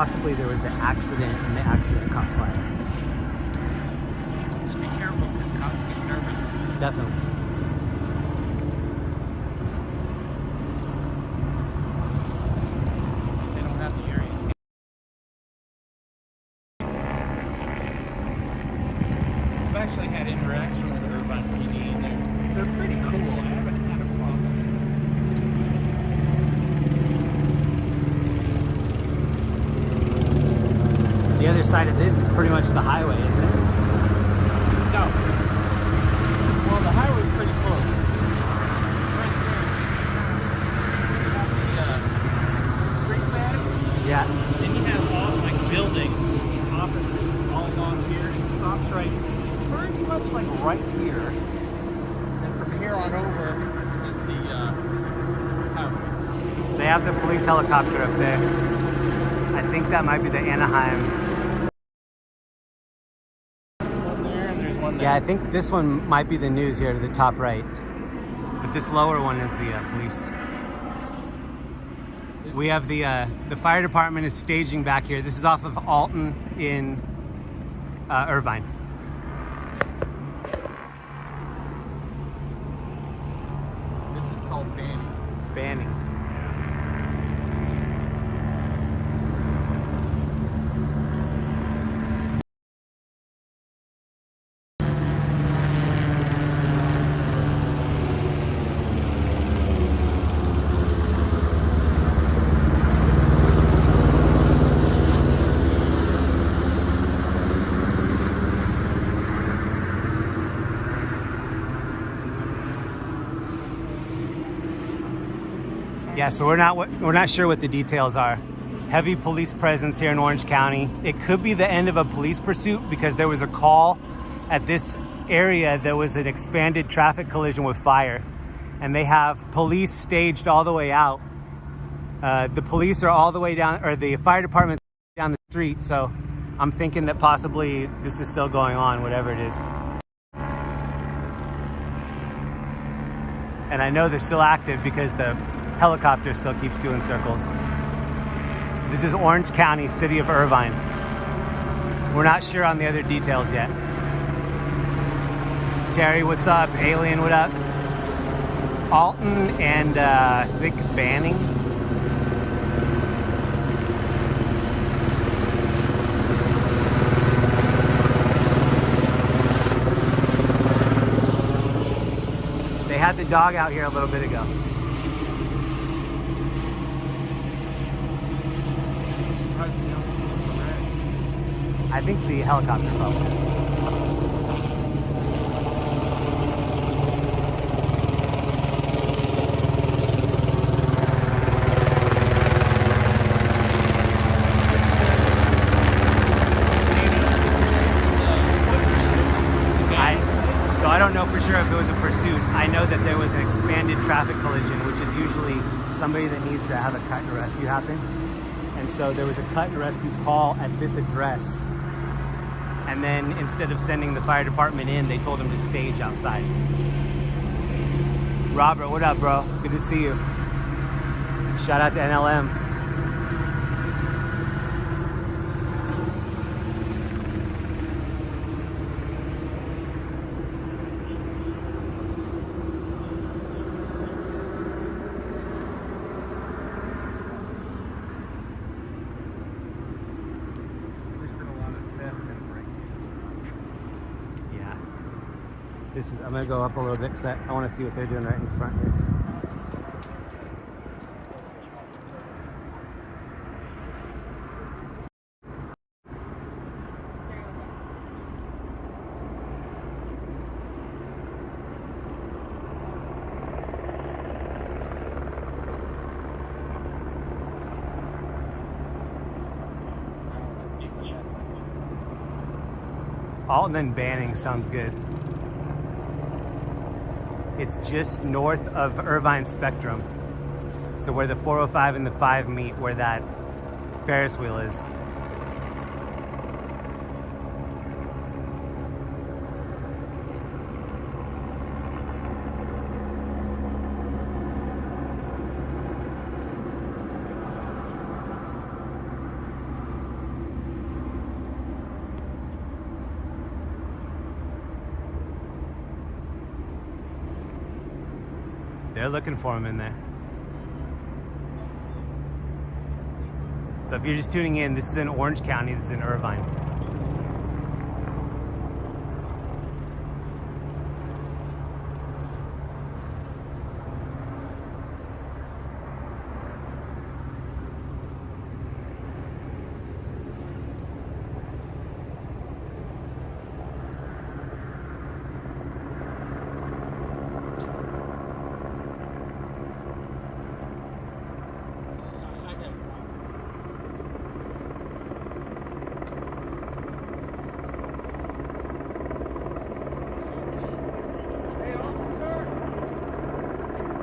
possibly there was an accident and the accident caught fire. Just be careful because cops get nervous. Definitely. They don't have the area. I've actually had interaction with Irvine PD and they're pretty cool. I haven't had a problem. The other side of this is pretty much the highway, isn't it? No. Well, the highway's pretty close. Right there. You have the riverbed. Yeah. Then you have all like buildings, offices all along here. It stops right pretty much like right here. And from here on over is the highway. They have the police helicopter up there. I think that might be the Anaheim. One there and there's one there. Yeah, I think this one might be the news here to the top right. But this lower one is the police. We have the fire department is staging back here. This is off of Alton in Irvine. This is called Banting. Banting. Yeah, so we're not sure what the details are. Heavy police presence here in Orange County. It could be the end of a police pursuit because there was a call at this area. There was an expanded traffic collision with fire, and they have police staged all the way out. The police are all the way down, or the fire department down the street. So I'm thinking that possibly this is still going on, whatever it is. And I know they're still active because the helicopter still keeps doing circles. This is Orange County, city of Irvine. We're not sure on the other details yet. Terry, what's up? Alien, what up? Alton and I think Banting. They had the dog out here a little bit ago. I think the helicopter probably is. So I don't know for sure if it was a pursuit. I know that there was an expanded traffic collision, which is usually somebody that needs to have a cut and rescue happen. And so there was a cut and rescue call at this address. And then instead of sending the fire department in, they told him to stage outside. Robert, what up, bro? Good to see you. Shout out to NLM. I'm gonna go up a little bit because I want to see what they're doing right in front here. Alton and Banting sounds good. It's just north of Irvine Spectrum. So where the 405 and the 5 meet, where that Ferris wheel is. They're looking for him in there. So if you're just tuning in, this is in Orange County, this is in Irvine.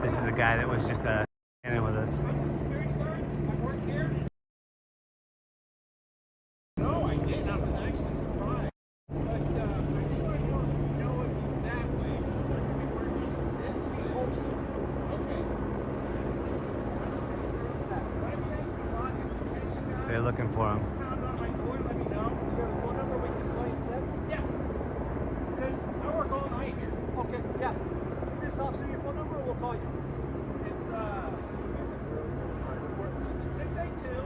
This is the guy that was just standing with us. Security guard? I work here? No, I didn't. I was actually surprised. But I just want to know if he's that way. Is that going to be working this? We hope so. Okay. Why don't you ask him, Ron, if you catch the guy? They're looking for him. Pound on my door, let me know. Do you have a phone number we can just call you instead? Yeah. Because I work all night here. Okay, yeah. This officer, your phone number, we'll call you. It's 682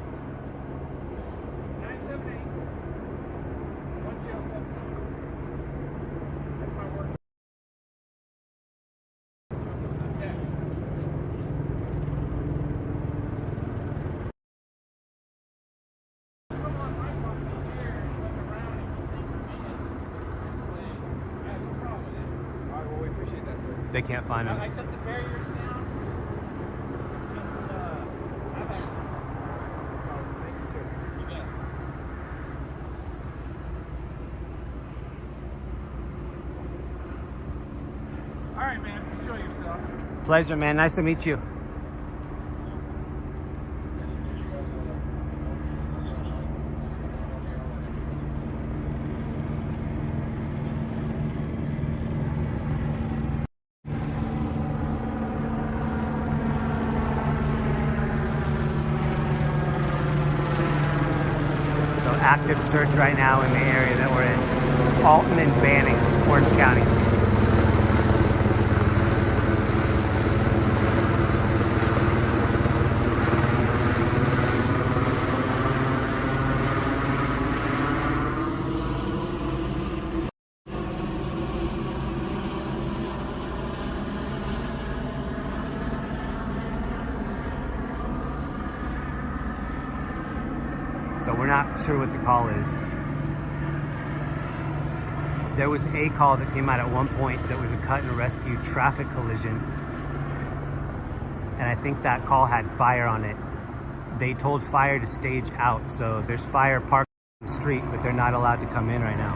978 1079. That's my work. Yeah. Come on my property here and look around if you think you're being this way. I have no problem with it. All right, well, we appreciate that, sir. They can't find him. I took the barriers down. Just, my bad. Oh, thank you, sir. You bet. All right, man. Enjoy yourself. Pleasure, man. Nice to meet you. So active search right now in the area that we're in. Alton and Banting, Orange County. So we're not sure what the call is. There was a call that came out at one point that was a cut and rescue traffic collision. And I think that call had fire on it. They told fire to stage out, so there's fire parked on the street, but they're not allowed to come in right now.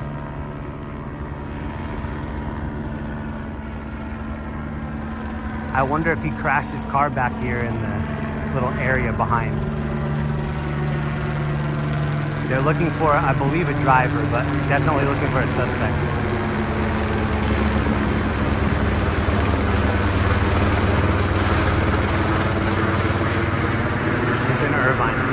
I wonder if he crashed his car back here in the little area behind. They're looking for, I believe, a driver, but definitely looking for a suspect. It's in Irvine.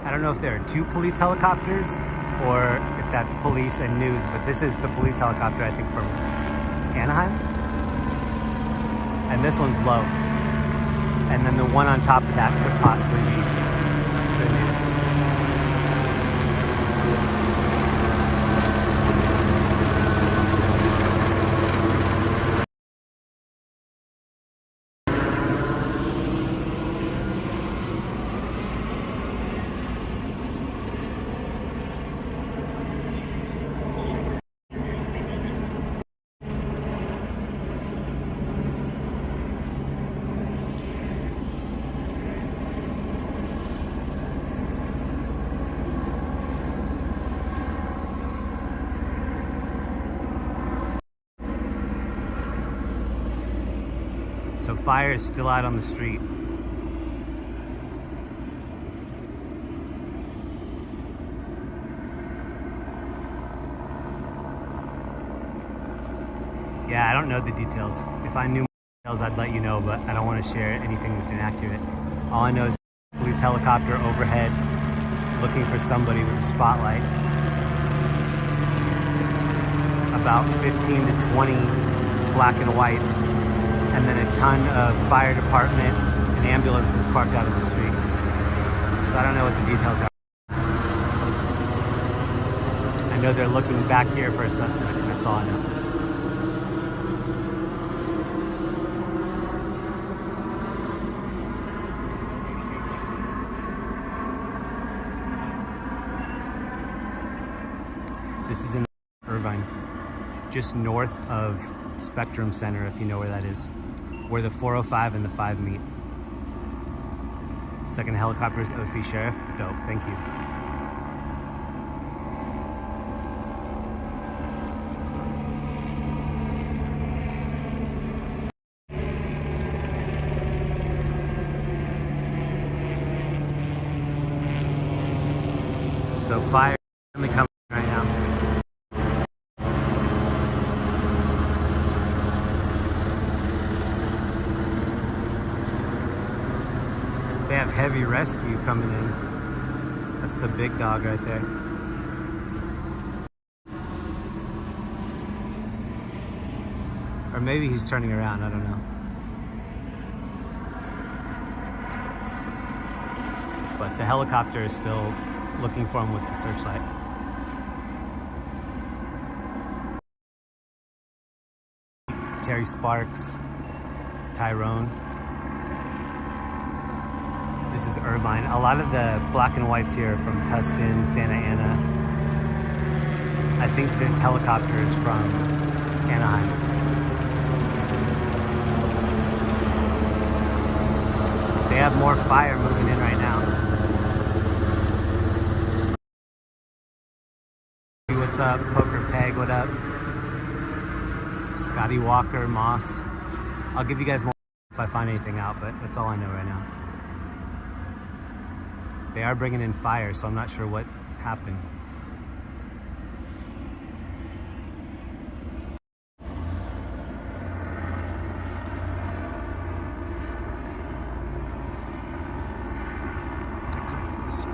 I don't know if there are two police helicopters or if that's police and news, but this is the police helicopter, I think, from Anaheim. And this one's low. And then the one on top of that could possibly be the news. So fire is still out on the street. Yeah, I don't know the details. If I knew more details, I'd let you know, but I don't want to share anything that's inaccurate. All I know is police helicopter overhead looking for somebody with a spotlight. About 15 to 20 black and whites, and then a ton of fire department and ambulances parked out in the street. So I don't know what the details are. I know they're looking back here for a suspect, that's all I know. This is in Irvine, just north of Spectrum Center, if you know where that is, where the 405 and the 5 meet. Second helicopter is OC Sheriff. Dope, thank you. So fire is coming right now. They have heavy rescue coming in. That's the big dog right there. Or maybe he's turning around, I don't know. But the helicopter is still looking for him with the searchlight. Terry Sparks, Tyrone. This is Irvine. A lot of the black and whites here are from Tustin, Santa Ana. I think this helicopter is from Anaheim. They have more fire moving in right now. What's up? Poker Peg, what up? Scotty Walker, Moss. I'll give you guys more if I find anything out, but that's all I know right now. They are bringing in fire, so I'm not sure what happened. This way.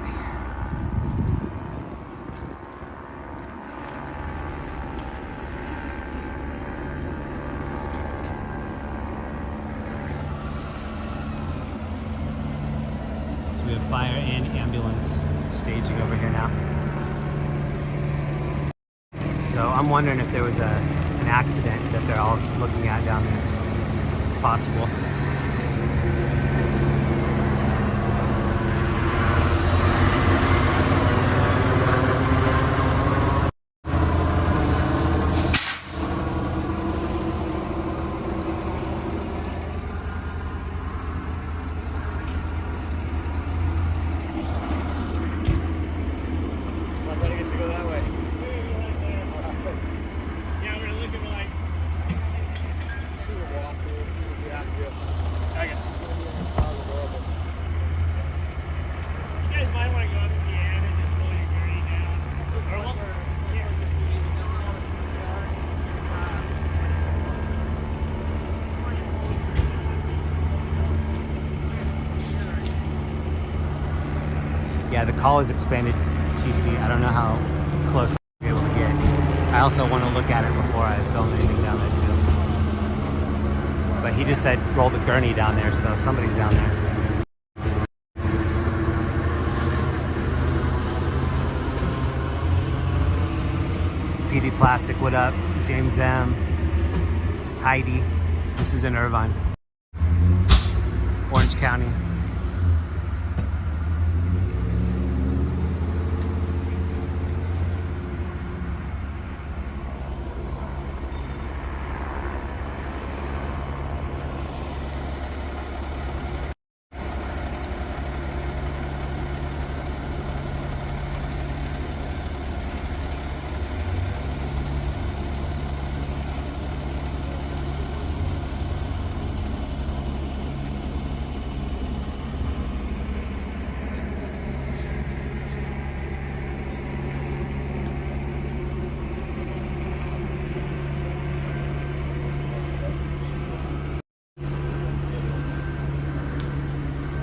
We have fire and ambulance staging over here now. So I'm wondering if there was an accident that they're all looking at down there. It's possible. Yeah, the call is expanded TC. I don't know how close I'll be able to get. I also want to look at it before I film anything down there too. But he just said roll the gurney down there, so somebody's down there. PD Plastic, what up? James M. Heidi. This is in Irvine, Orange County.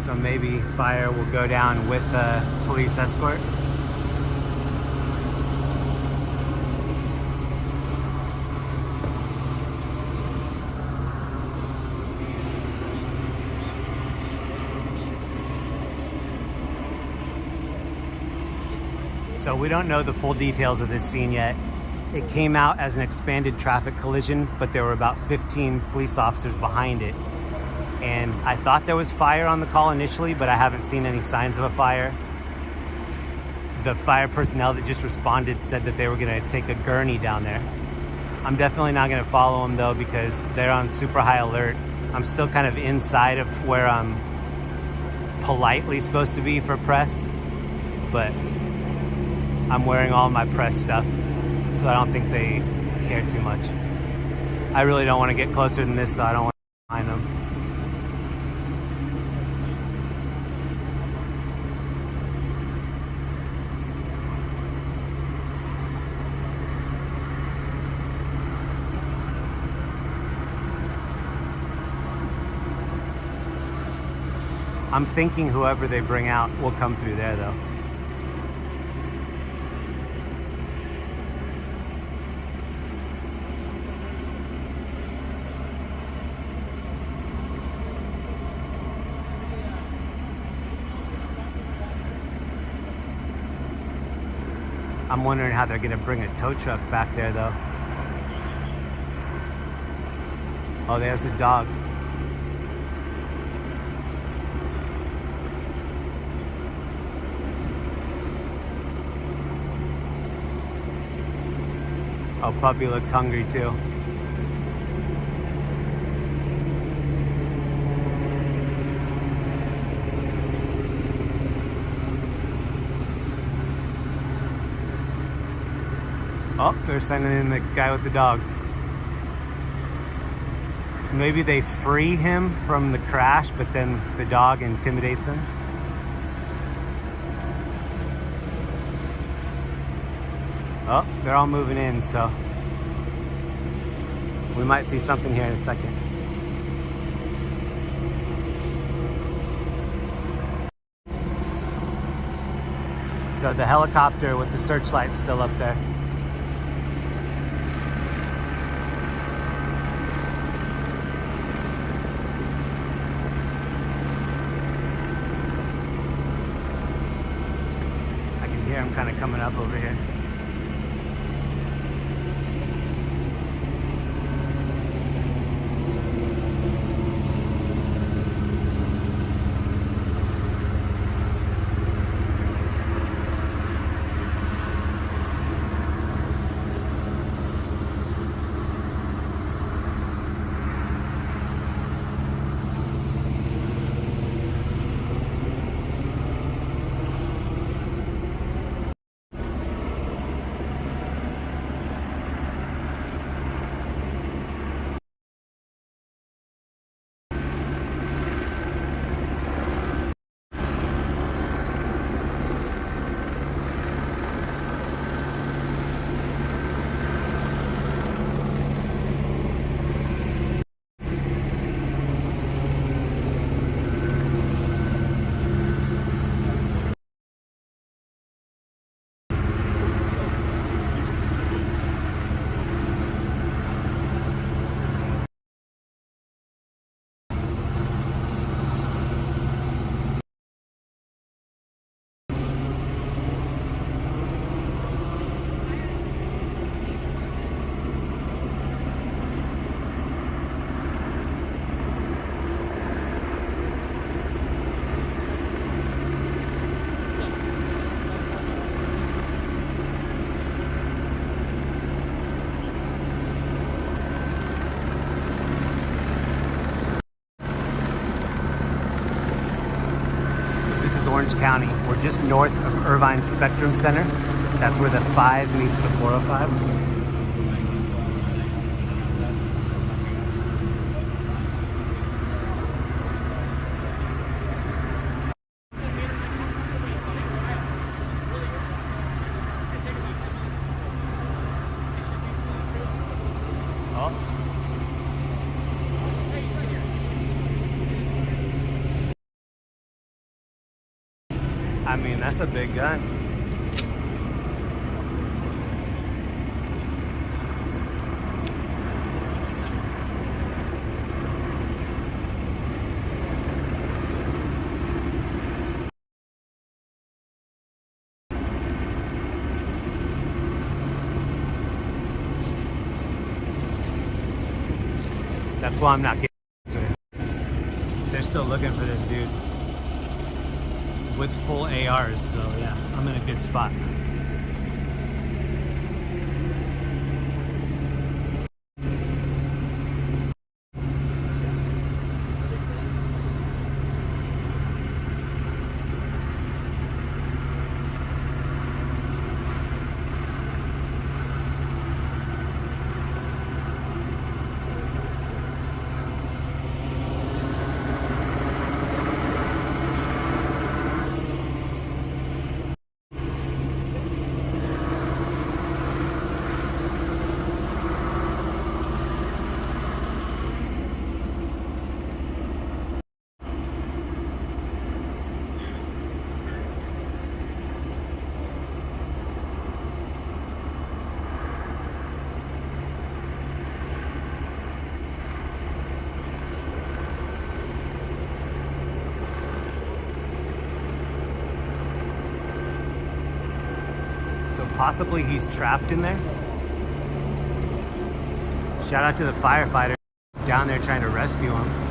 So maybe fire will go down with a police escort. So we don't know the full details of this scene yet. It came out as an expanded traffic collision, but there were about 15 police officers behind it. And I thought there was fire on the call initially, but I haven't seen any signs of a fire. The fire personnel that just responded said that they were gonna take a gurney down there. I'm definitely not gonna follow them though, because they're on super high alert. I'm still kind of inside of where I'm politely supposed to be for press, but I'm wearing all my press stuff, so I don't think they care too much. I really don't want to get closer than this though. I don't want to find them. I'm thinking whoever they bring out will come through there though. I'm wondering how they're gonna bring a tow truck back there though. Oh, there's a dog. Oh, puppy looks hungry too. Oh, they're sending in the guy with the dog. So maybe they free him from the crash, but then the dog intimidates him. Oh, they're all moving in, so we might see something here in a second. So the helicopter with the searchlight's still up there. I can hear him kind of coming up over here. This is Orange County. We're just north of Irvine Spectrum Center. That's where the 5 meets the 405. I mean, that's a big gun. That's why I'm not getting it. They're still looking for this dude with full ARs, so yeah, I'm in a good spot. So possibly he's trapped in there. Shout out to the firefighter down there trying to rescue him.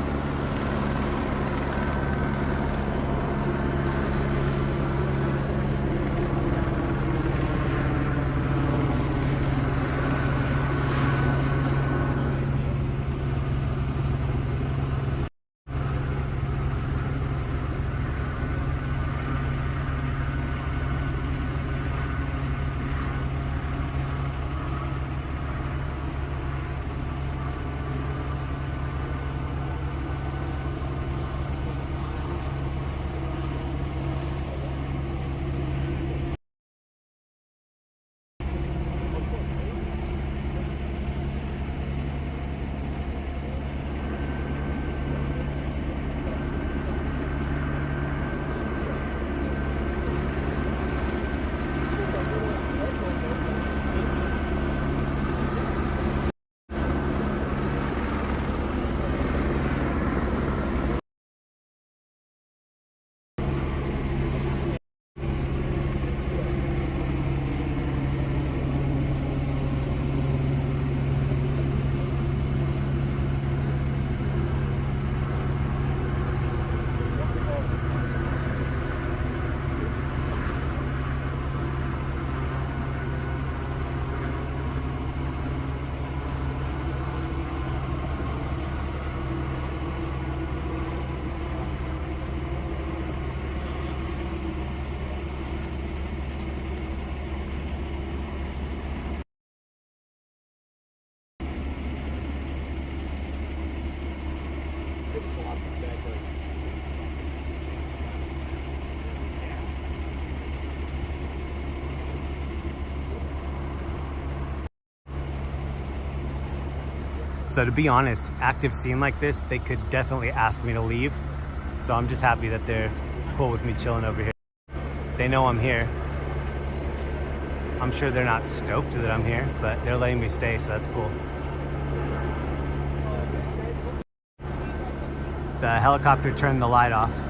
So to be honest, active scene like this, they could definitely ask me to leave. So I'm just happy that they're cool with me chilling over here. They know I'm here. I'm sure they're not stoked that I'm here, but they're letting me stay, so that's cool. The helicopter turned the light off.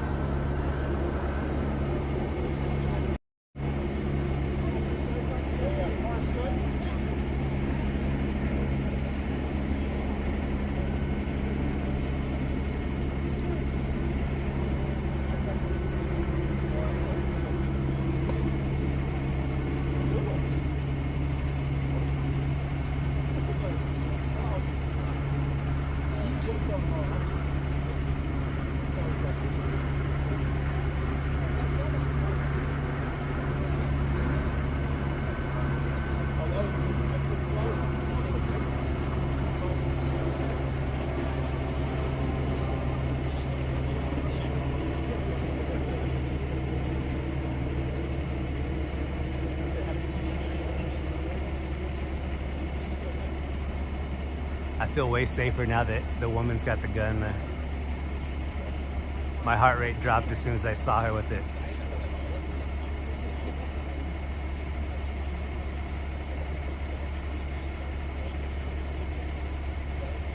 I feel way safer now that the woman's got the gun there. My heart rate dropped as soon as I saw her with it.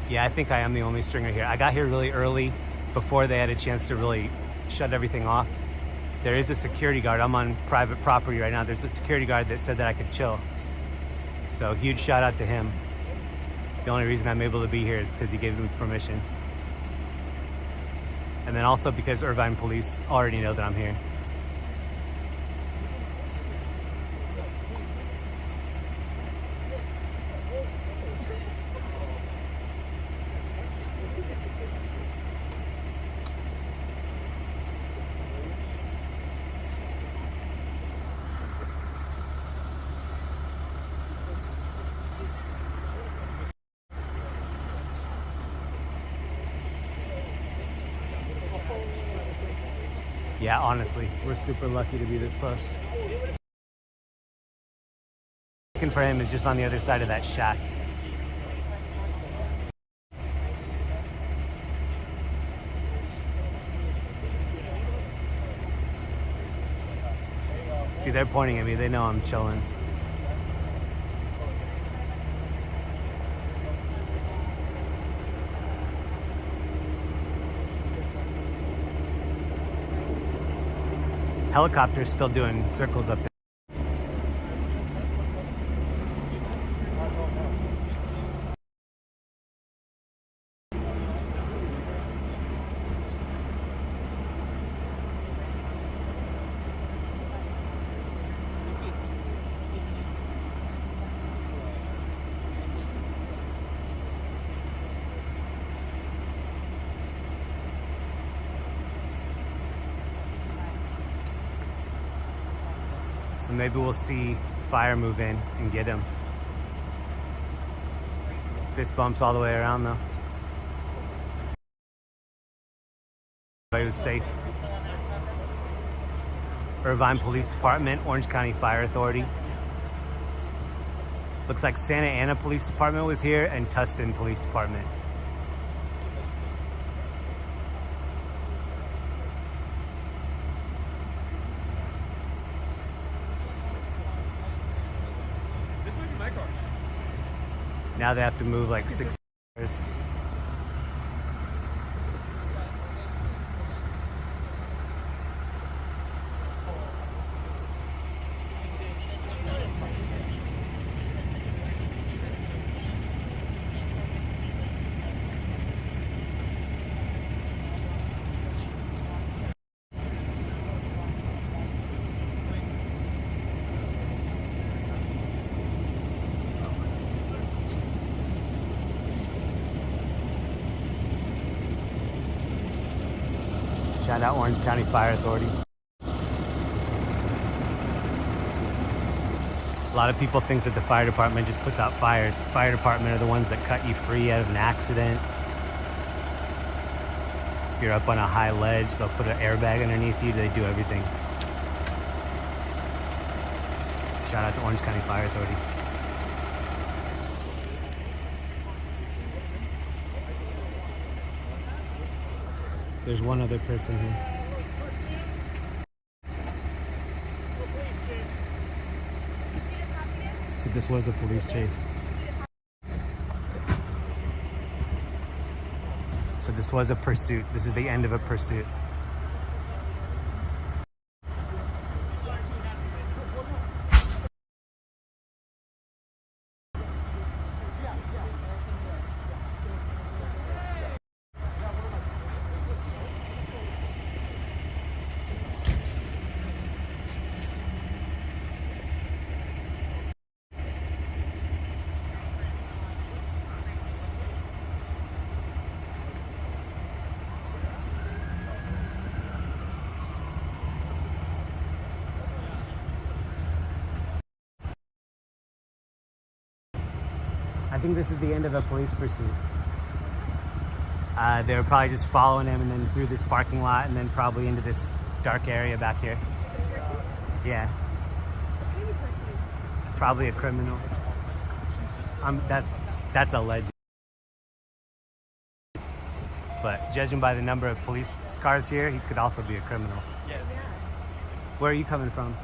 Yeah, I think I am the only stringer here. I got here really early before they had a chance to really shut everything off. There is a security guard. I'm on private property right now. There's a security guard that said that I could chill. So huge shout out to him. The only reason I'm able to be here is because he gave me permission. And then also because Irvine police already know that I'm here. Yeah, honestly, we're super lucky to be this close. Looking for him is just on the other side of that shack. See, they're pointing at me. They know I'm chilling. Helicopter's still doing circles up there. So maybe we'll see fire move in and get him. Fist bumps all the way around though. But it was safe. Irvine Police Department, Orange County Fire Authority. Looks like Santa Ana Police Department was here and Tustin Police Department. Now they have to move like 6 hours. Shout out Orange County Fire Authority. A lot of people think that the fire department just puts out fires. Fire department are the ones that cut you free out of an accident. If you're up on a high ledge, they'll put an airbag underneath you. They do everything. Shout out to Orange County Fire Authority. There's one other person here. So this was a police chase. So this was a pursuit. This is the end of a pursuit. I think this is the end of a police pursuit. They were probably just following him and then through this parking lot and then probably into this dark area back here. Person? Yeah. What kind of person? Probably a criminal. That's alleged. But judging by the number of police cars here, he could also be a criminal. Yeah. Where are you coming from?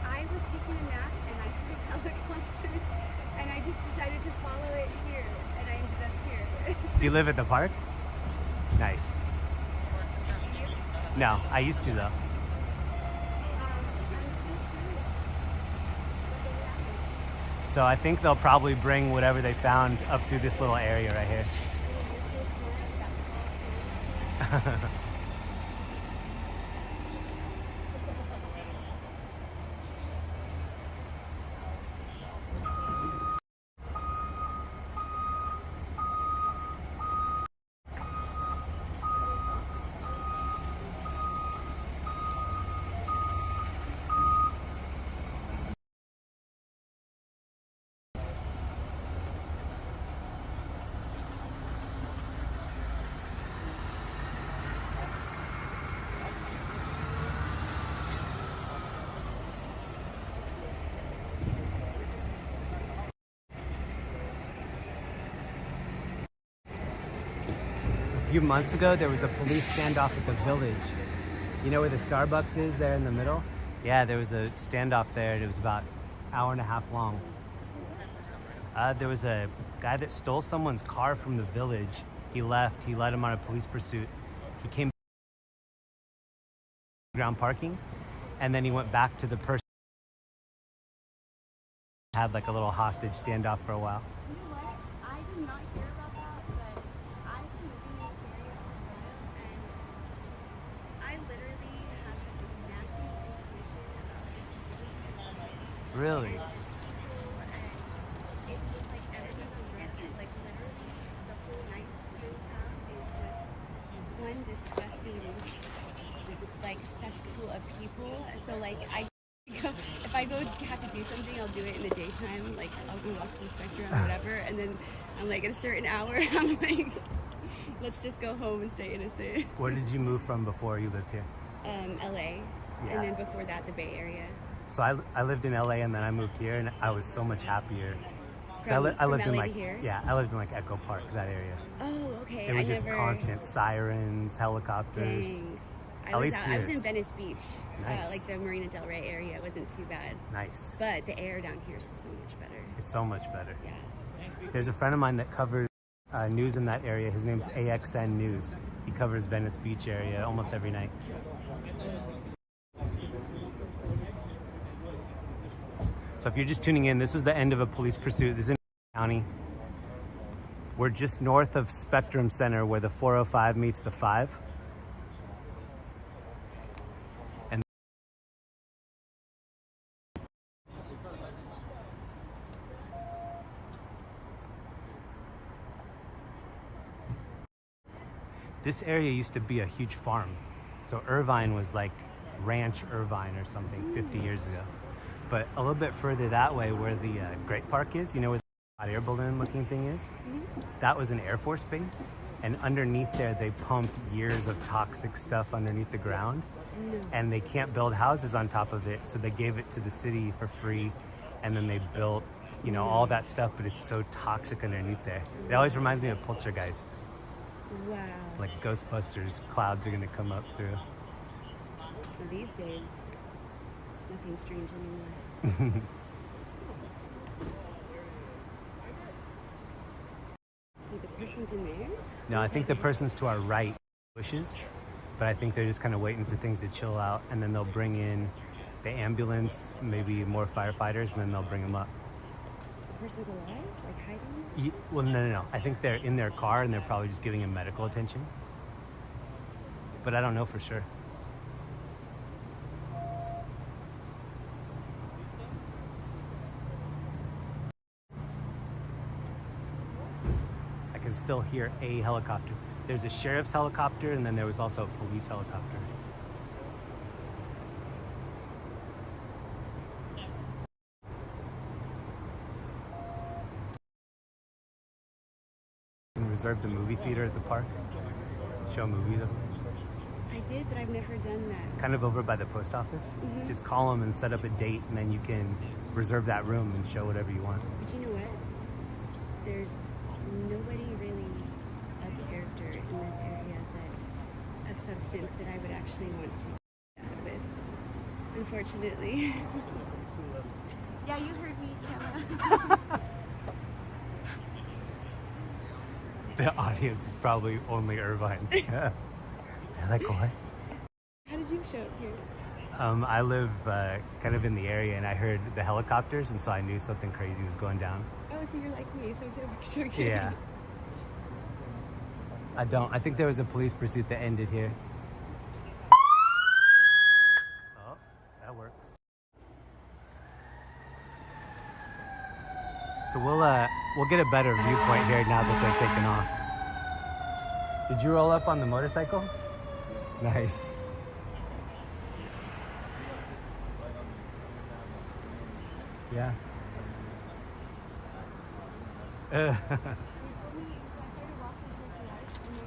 I was taking a nap and I heard helicopters and I just decided to follow it here and I ended up here. Do you live at the park? Nice. No, I used to though. I'm so curious what they happened. So I think they'll probably bring whatever they found up through this little area right here. You're so smart, that's all. A few months ago, there was a police standoff at the village. You know where the Starbucks is there in the middle? Yeah, there was a standoff there. And it was about an hour and a half long. There was a guy that stole someone's car from the village. He left. He led him on a police pursuit. He came ground parking, and then he went back to the person. Had like a little hostage standoff for a while. You know what? I did not hear about that, but I've been living in this area for a while, and I literally have the nastiest intuition about this really place. Really? And people, and it's just like everyone's on drugs. Like literally, the whole night town is just one disgusting, like cesspool of people. So like if I go have to do something, I'll do it in the daytime. Like I'll go walk to the spectrum or whatever, and then I'm like at a certain hour, I'm like, let's just go home and stay innocent. Where did you move from before you lived here? LA, Yeah. and then before that, the Bay Area. So I lived in LA and then I moved here, and I was so much happier. 'Cause I From lived in LA like to here? yeah, I lived in like Echo Park, that area. Oh, okay. It was I just never, constant sirens, helicopters. Dang. At least I was here in it's- Venice Beach, Nice. like the Marina Del Rey area. It wasn't too bad, Nice. but the air down here is so much better. It's so much better. Yeah. There's a friend of mine that covers news in that area. His name's AXN News. He covers Venice Beach area almost every night. So if you're just tuning in, this was the end of a police pursuit. This is in County. We're just north of Spectrum Center where the 405 meets the 5. And this area used to be a huge farm. So Irvine was like Ranch Irvine or something 50 years ago. But a little bit further that way where the Great Park is, you know where the hot air balloon looking thing is? That was an Air Force base. And underneath there, they pumped years of toxic stuff underneath the ground. And they can't build houses on top of it. So they gave it to the city for free. And then they built, you know, all that stuff, but it's so toxic underneath there. It always reminds me of Poltergeist. Wow. Like Ghostbusters, clouds are gonna come up through. Well, these days, nothing strange anymore. So the person's in there? No, I think the person's to our right bushes, but I think they're just kind of waiting for things to chill out, and then they'll bring in the ambulance, maybe more firefighters, and then they'll bring them up. The person's alive? Like hiding? Well, no. I think they're in their car, and they're probably just giving him medical attention. But I don't know for sure. I can still hear a helicopter. There's a sheriff's helicopter, and then there was also a police helicopter. And reserved a movie theater at the park. Show movies. I did, but I've never done that. Kind of over by the post office. Just call them and set up a date, and then you can reserve that room and show whatever you want. But you know what? There's nobody really of character in this area that of substance that I would actually want to get out with. Unfortunately. Yeah, you heard me, Kevin. The audience is probably only Irvine. They're like, what? How did you show up here? I live kind of in the area, and I heard the helicopters, and so I knew something crazy was going down. Oh, so you're like me, so curious. Yeah. I think there was a police pursuit that ended here. Oh, that works. So we'll get a better viewpoint here now that they're taking off. Did you roll up on the motorcycle? Nice. Yeah. They told me, so I started walking towards the lights, and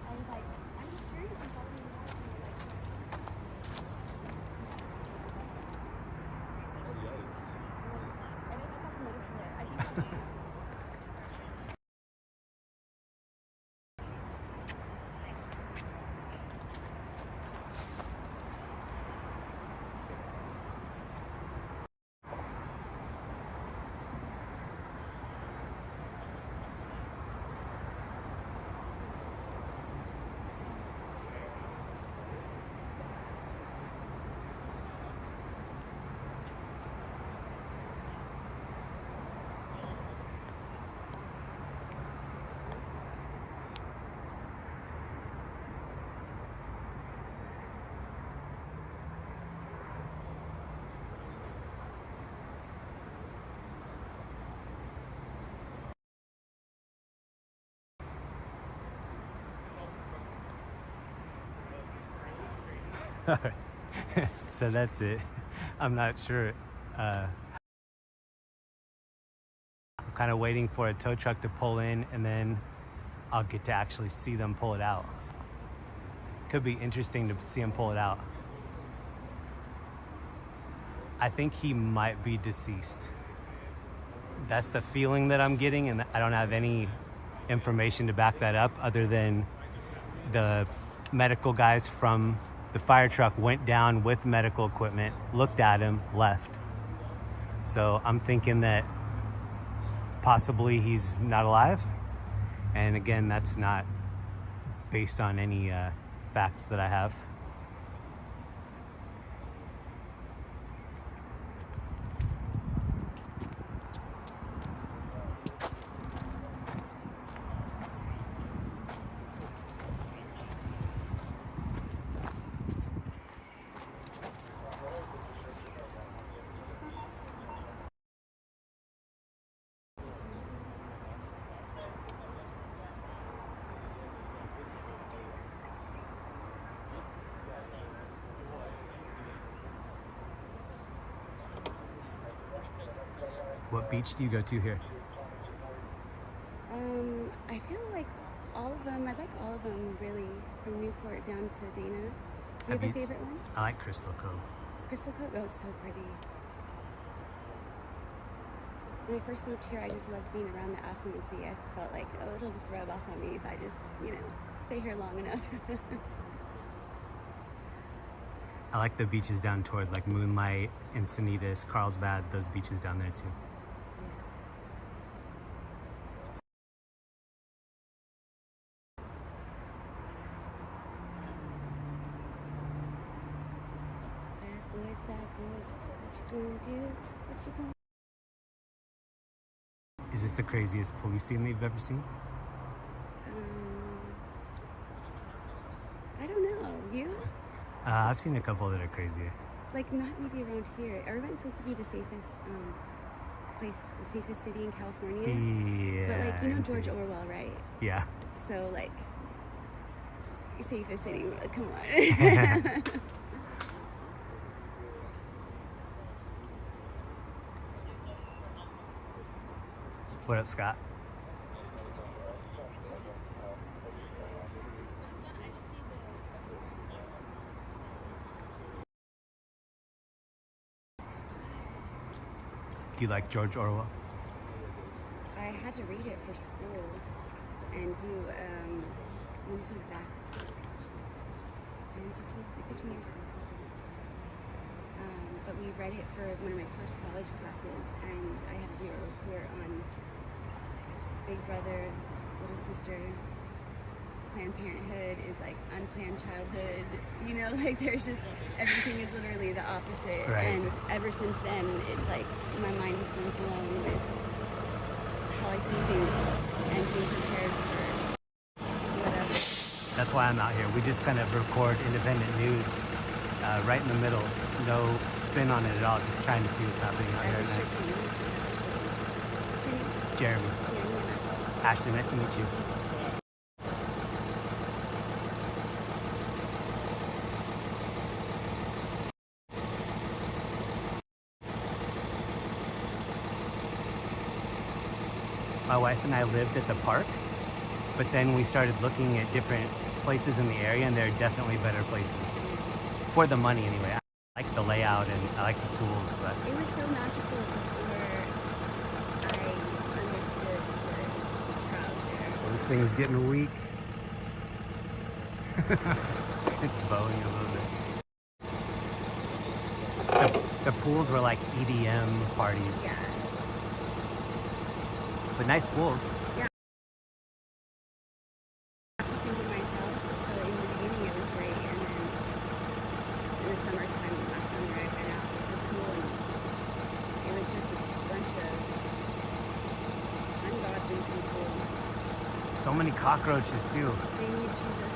I was like, I'm just curious, I'm following the lights, and they're like, I think that's another flare. I think that's So that's it. I'm not sure. I'm kind of waiting for a tow truck to pull in, and then I'll get to actually see them pull it out. Could be interesting to see him pull it out. I think he might be deceased. That's the feeling that I'm getting, and I don't have any information to back that up other than the medical guys from the fire truck went down with medical equipment, looked at him, left. So I'm thinking that possibly he's not alive. And again, that's not based on any facts that I have. What beach do you go to here? I feel like all of them, I like all of them really, from Newport down to Dana. Do you have a favorite one? I like Crystal Cove. Crystal Cove? Oh, it's so pretty. When I first moved here, I just loved being around the affluency. I felt like, oh, it'll just rub off on me if I just, stay here long enough. I like the beaches down toward like Moonlight, Encinitas, Carlsbad, those beaches down there too. Bad boys, what you gonna do? What you gonna... Is this the craziest police scene they've ever seen? I don't know. You? I've seen a couple that are crazier. Like, not maybe around here. Irvine's supposed to be the safest place, the safest city in California. Yeah. But, like, George Orwell, right? Yeah. So, like, safest city, come on. What up, Scott? Do you like George Orwell? I had to read it for school and do, this was back 15 years ago. But we read it for one of my first college classes, and I had to do a report on Big Brother, little sister. Planned Parenthood is like unplanned childhood. You know, like there's just everything is literally the opposite. Right. And ever since then, it's like my mind has been blown with how I see things and being prepared for whatever. That's why I'm out here. We just kind of record independent news right in the middle. No spin on it at all. Just trying to see what's happening out here As it at should night. be. As it should be. Jeremy. Jeremy and Ashley. Ashley, nice to meet you. My wife and I lived at the park, but then we started looking at different places in the area, and there are definitely better places. For the money, anyway. I like the layout and I like the pools, but It was so magical before I understood the crowd there. this thing's getting weak. It's bowing a little bit. The pools were like EDM parties, Yeah. but nice pools. Yeah. I thinking myself, so in the beginning it was great, and then in the summertime, last summer, I went out to the pool, and it was just a bunch of ungodly people. So many cockroaches too. They need Jesus.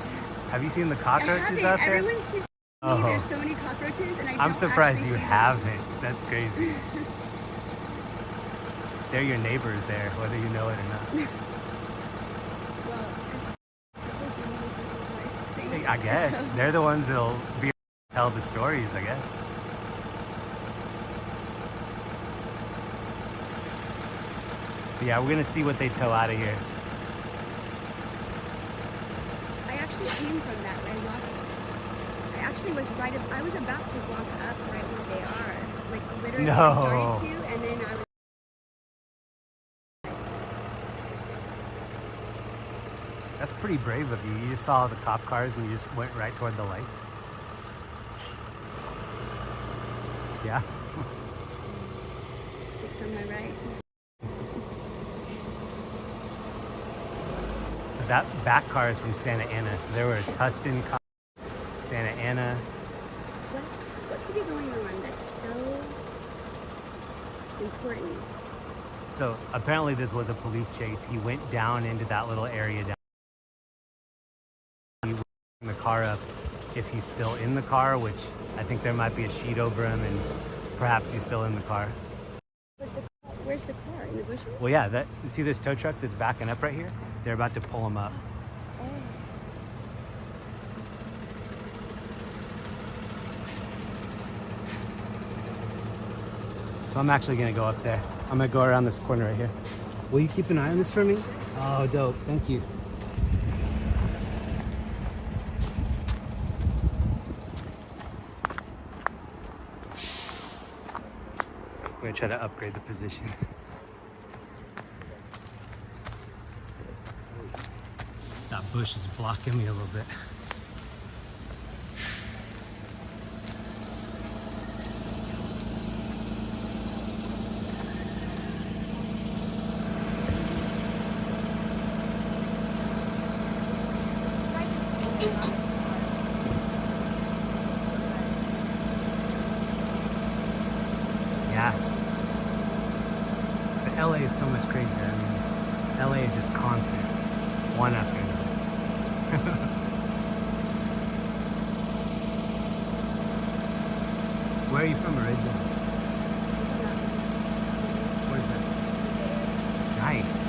Have you seen the I cockroaches haven't. out there? Everyone keeps Oh. me, there's so many cockroaches, and I I'm don't surprised actually you see them. haven't. That's crazy. They're your neighbors there, whether you know it or not. Well, it was in the circle of life thing. I guess. So, They're the ones that'll be tell the stories, I guess. So yeah, we're gonna see what they tow out of here. I actually came from that way. I actually was I was about to walk up right where they are. Like literally No. I started to, and then I was That's pretty brave of you. You just saw the cop cars and you just went right toward the lights. Yeah. 6 on my right. So that back car is from Santa Ana. So there were Tustin, Santa Ana. What could be going on that's so important? So apparently this was a police chase. He went down into that little area down. He would bring the car up if he's still in the car, which I think there might be a sheet over him and perhaps he's still in the car. But where's the car? In the bushes? Well, yeah, that, you see this tow truck that's backing up right here? They're about to pull him up. Oh. So I'm actually gonna go up there. I'm gonna go around this corner right here. Will you keep an eye on this for me? Oh, dope, thank you. I'm gonna try to upgrade the position. That bush is blocking me a little bit. Yeah. But LA is so much crazier. I mean, LA is just constant. One after another. Where are you from originally? Where's that? Nice.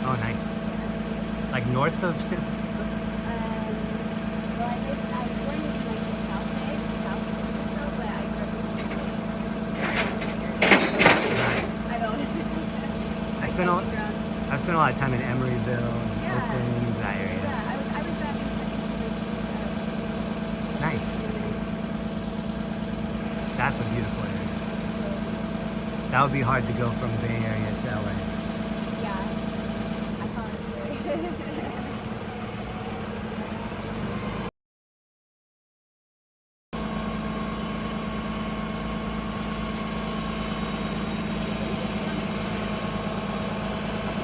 Oh, nice. Like north of San Francisco? Well, I born in like the South Bay, so South San Francisco, but I grew up in Nice. I don't. I spent a lot of time in Emeryville, Yeah. Oakland, that area. Yeah, I was driving Nice. That's a beautiful area. That would be hard to go from Bay Area to LA. Yeah, I call it good.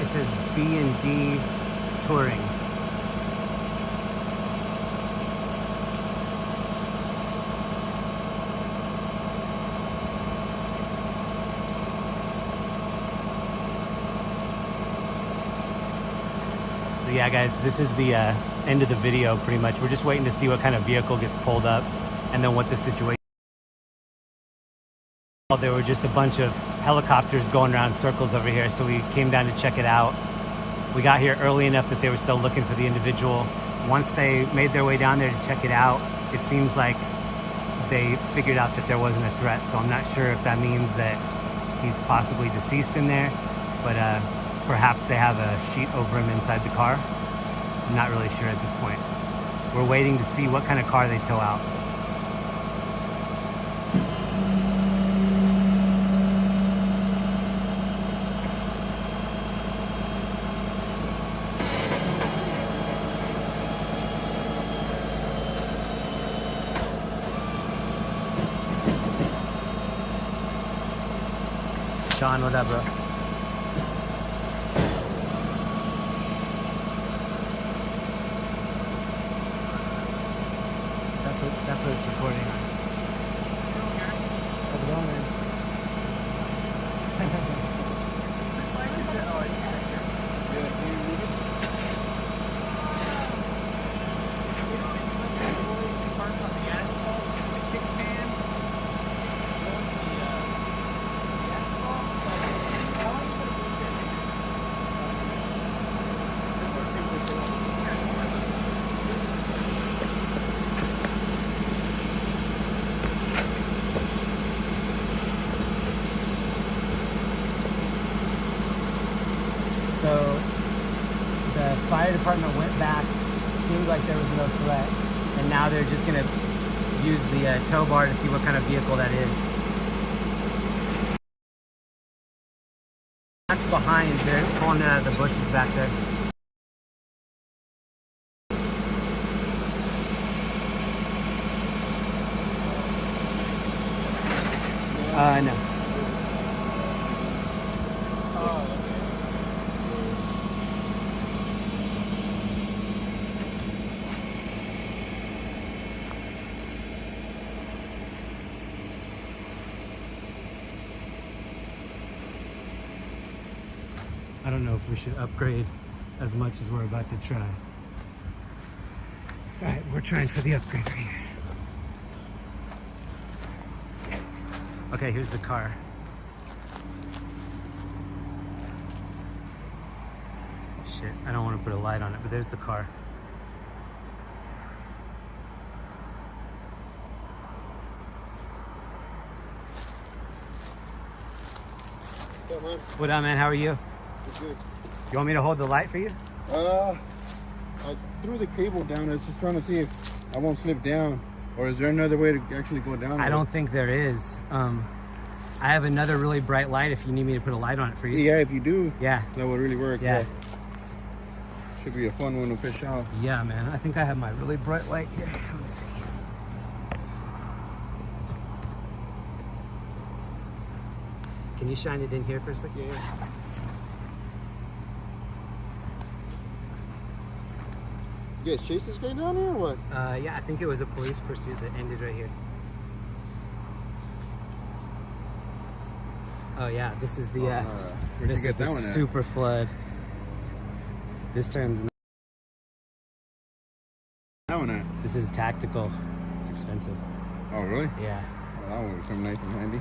It says B&D touring. So yeah, guys, this is the end of the video pretty much. We're just waiting to see what kind of vehicle gets pulled up and then what the situation. There were just a bunch of helicopters going around circles over here, so we came down to check it out. We got here early enough that they were still looking for the individual. Once they made their way down there to check it out, it seems like they figured out that there wasn't a threat, so I'm not sure if that means that he's possibly deceased in there, but perhaps they have a sheet over him inside the car. I'm not really sure at this point. We're waiting to see what kind of car they tow out. Sean, what up, bro? That's what it's recording on. How's it going, man? So the fire department went back, seemed like there was no threat, and now they're just gonna use the tow bar to see what kind of vehicle that is. That's behind, they're pulling it out of the bushes back there. No. I don't know if we should upgrade as much as we're about to try. All right, we're trying for the upgrade right here. Okay, here's the car. Shit, I don't want to put a light on it, but there's the car. What's up, man? What up, man? How are you? Good. You want me to hold the light for you? I threw the cable down. I was just trying to see if I won't slip down. Or is there another way to actually go down? I don't think there is. I have another really bright light if you need me to put a light on it for you. Yeah, if you do, Yeah. that would really work. Yeah. Should be a fun one to fish out. Yeah, man. I think I have my really bright light here. Let me see. Can you shine it in here for a second? Yeah. You guys chase this guy down here or what? Yeah, I think it was a police pursuit that ended right here. Oh yeah, this is the Where'd this you is get the that one at? super flood. This turns. That one at? This is tactical. It's expensive. Oh, really? Yeah. Well, that one would come nice and handy.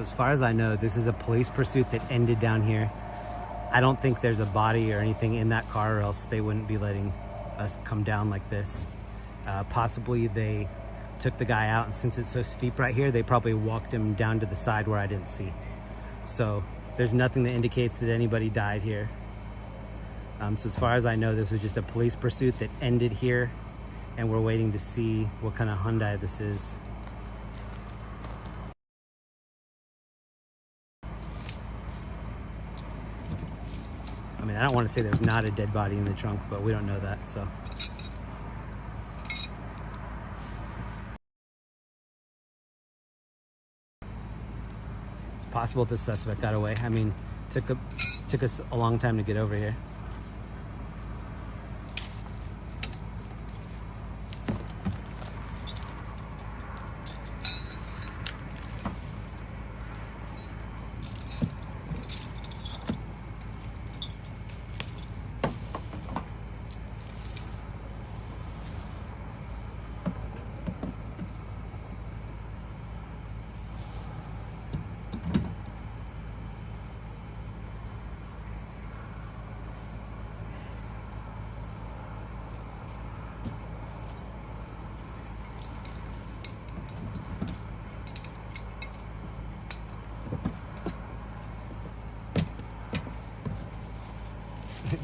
as far as I know, this is a police pursuit that ended down here. I don't think there's a body or anything in that car, or else they wouldn't be letting us come down like this. Possibly they took the guy out, and since it's so steep right here, they probably walked him down to the side where I didn't see. So there's nothing that indicates that anybody died here. So as far as I know, this was just a police pursuit that ended here, and we're waiting to see what kind of Hyundai this is. I mean, I don't want to say there's not a dead body in the trunk, but we don't know that, so. It's possible the suspect got away. I mean, took us a long time to get over here.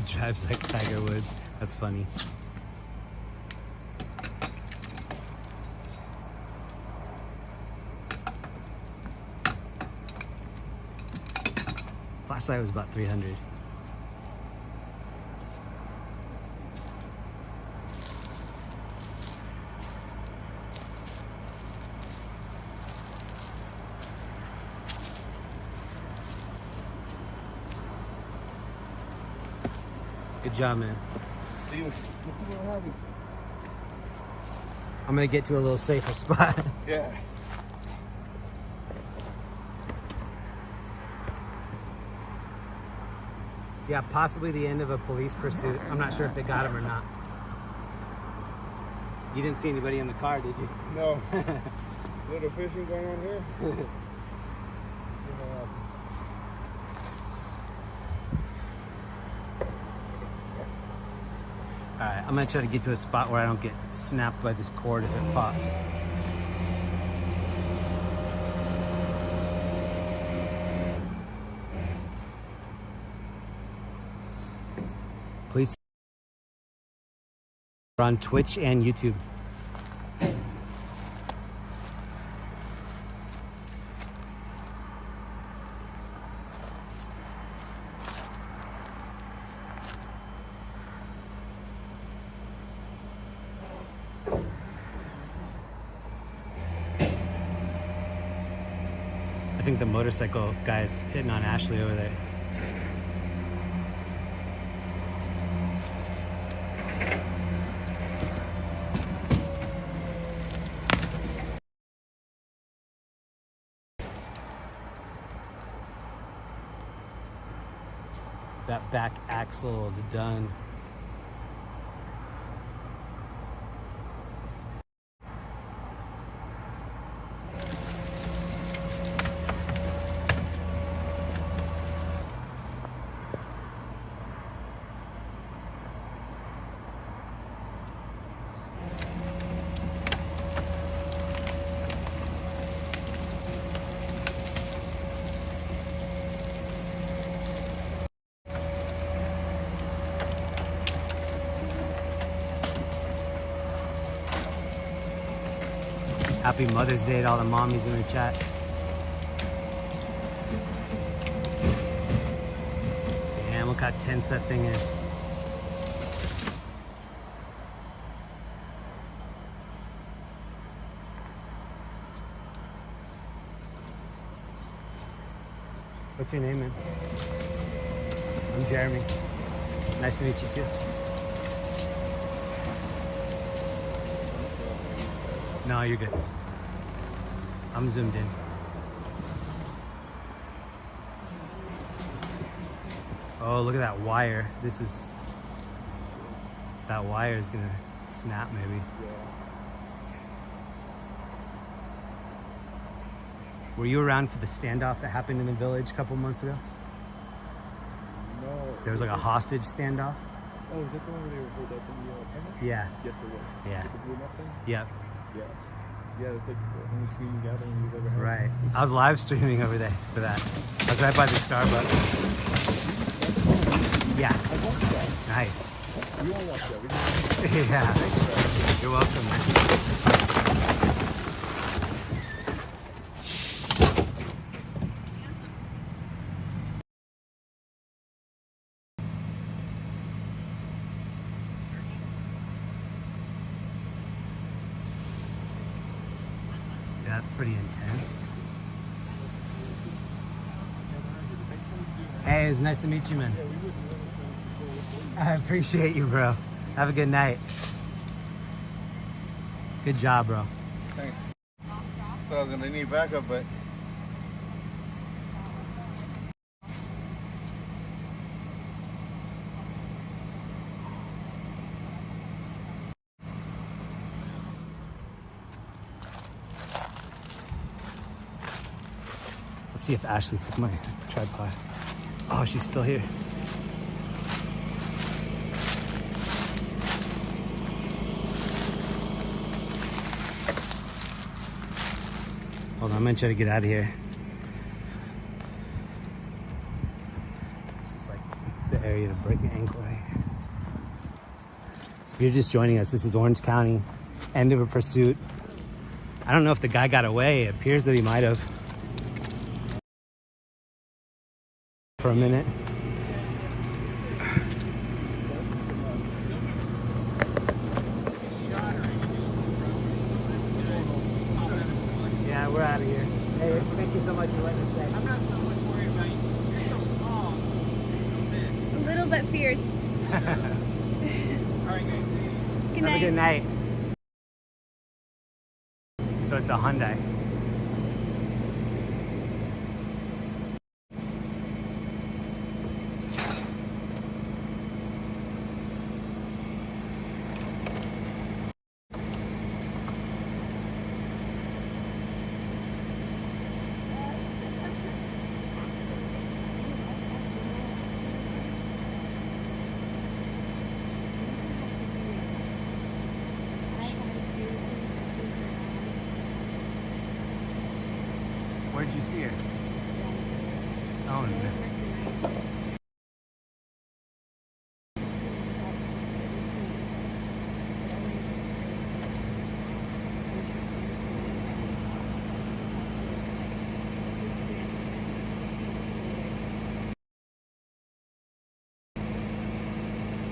Drives like Tiger Woods. That's funny. Flashlight was about 300. Good job, man. See you. I'm gonna get to a little safer spot. Yeah. So yeah, possibly the end of a police pursuit. I'm not sure if they got him or not. You didn't see anybody in the car, did you? No. Little fishing going on here. Alright, I'm gonna try to get to a spot where I don't get snapped by this cord if it pops. Please. We're on Twitch and YouTube. I think the motorcycle guy's hitting on Ashley over there. That back axle is done. Happy Mother's Day to all the mommies in the chat. Damn, look how tense that thing is. What's your name, man? I'm Jeremy. Nice to meet you too. No, you're good. I'm zoomed in. Oh, look at that wire. That wire is gonna snap maybe. Were you around for the standoff that happened in the village a couple months ago? No. There was like a hostage standoff. Oh, is that the one where they were pulled up in the apartment? Yeah. Yes, it was. Yeah. With the blue Mustang? Yep. Yeah. Yeah, it's like the only community gathering we've ever had. Right. I was live streaming over there for that. I was right by the Starbucks. Yeah. I watched that. Nice. We all watched that. We Yeah. You're welcome, man. Yeah, that's pretty intense. Hey, it's nice to meet you, man. I appreciate you, bro. Have a good night. Good job, bro. Thanks. Thought I was gonna need backup, but Let's see if Ashley took my tripod. Oh, she's still here. Hold on, I'm gonna try to get out of here. This is like the area to break an ankle right here. So if you're just joining us, this is Orange County, end of a pursuit. I don't know if the guy got away. It appears that he might have. For a minute. Yeah, we're out of here. Hey, thank you so much for letting us stay. I'm not so much worried about you. You're so small. A little bit fierce. All right, guys. Good Have a night. good night. So it's a Hyundai. Where'd you see her? Oh, no.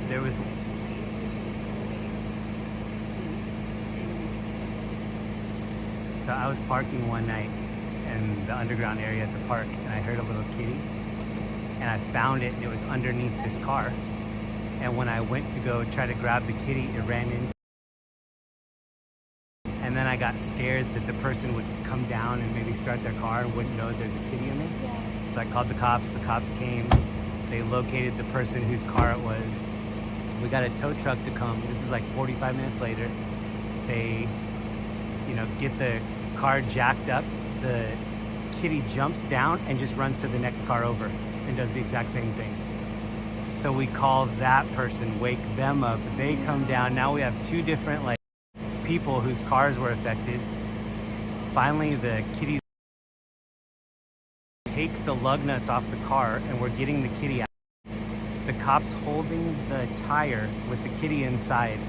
There was So I was parking one night in the underground area at the park, and I heard a little kitty, and I found it, and it was underneath this car. And when I went to go try to grab the kitty, it ran into, and then I got scared that the person would come down and maybe start their car and wouldn't know there's a kitty in there. Yeah. So I called the cops came, they located the person whose car it was. We got a tow truck to come. This is like 45 minutes later. They, get the car jacked up. The kitty jumps down and just runs to the next car over and does the exact same thing. So we call that person, wake them up. They come down. Now we have two different people whose cars were affected. Finally, the kitties take the lug nuts off the car, and we're getting the kitty out. The cops holding the tire with the kitty inside,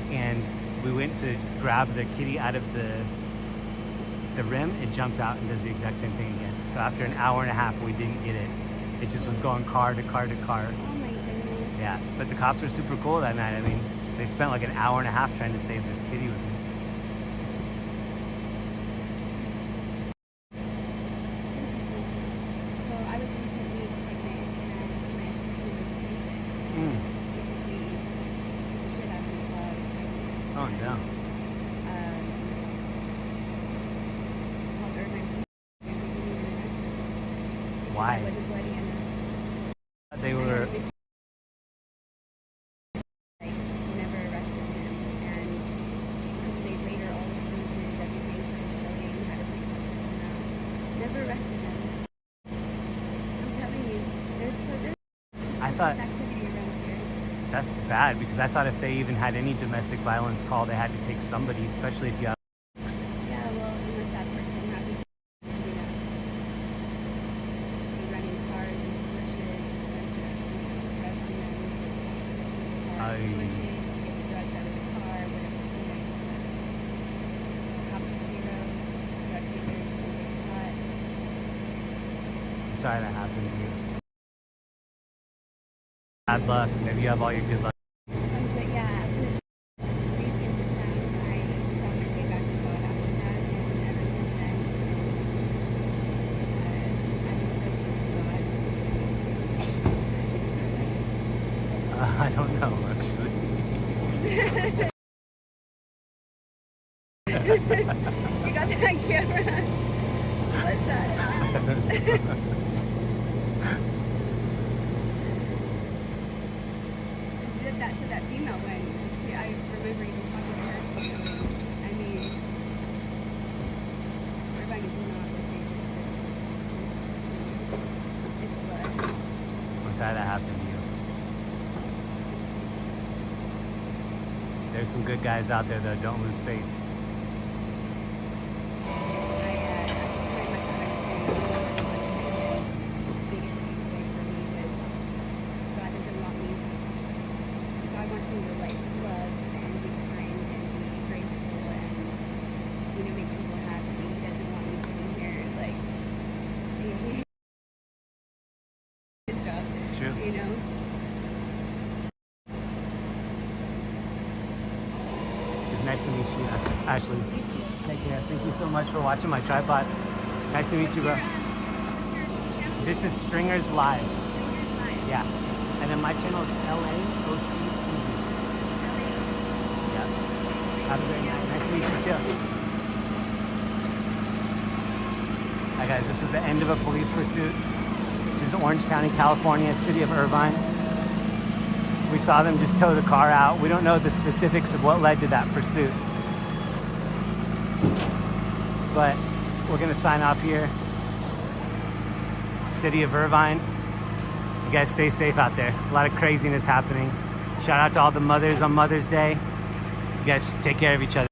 and we went to grab the kitty out of the rim. It jumps out and does the exact same thing again. So after an hour and a half, we didn't get it. It just was going car to car to car. Oh my goodness. Yeah, but the cops were super cool that night. I mean, they spent like an hour and a half trying to save this kitty with me. It's interesting. So I was recently pregnant and my ex-boyfriend was abusive. And basically beat the shit out of me while I was pregnant. Oh, no. Called Irvine and they didn't even arrest him. Because Why? I wasn't bloody enough. They were. Never arrested him, and just a couple days later, all the bruises, everything started showing. Had a police officer come out, I thought activity around here. that's bad because I thought if they even had any domestic violence call, they had to take somebody, especially if you have. Yeah, well, unless that person happens, be running cars into bushes and a bunch of, drugs in them, just to put the car in the bushes, get the drugs out of the car, whatever, cops are heroes, drug dealers don't get caught. I'm sorry that happened to you. Bad luck. Maybe you have all your good luck. But yeah, Alton is as crazy as it sounds. I found my way back to God after that, and ever since then, it's been, I've been so close to God. It's crazy. I should just start writing. I don't know, actually. You got that camera? What's that? So that female one, I remember even talking to her. So, I mean, Irvine is not the safest city. It's blood. I'm sorry that happened to you. There's some good guys out there, though. Don't lose faith. It's true. You know? It's nice to meet you, Ashley. You too. Take care. Thank you so much for watching my tripod. Nice to meet you, bro. What's your channel? This is Stringers Live. Stringers Live. Yeah. And then my channel is LAOCTV. Yeah. Have a great night. Nice to meet you, too. Hi, guys. This is the end of a police pursuit. This is Orange County, California, city of Irvine. We saw them just tow the car out. We don't know the specifics of what led to that pursuit. But we're gonna sign off here. City of Irvine. You guys stay safe out there. A lot of craziness happening. Shout out to all the mothers on Mother's Day. You guys take care of each other.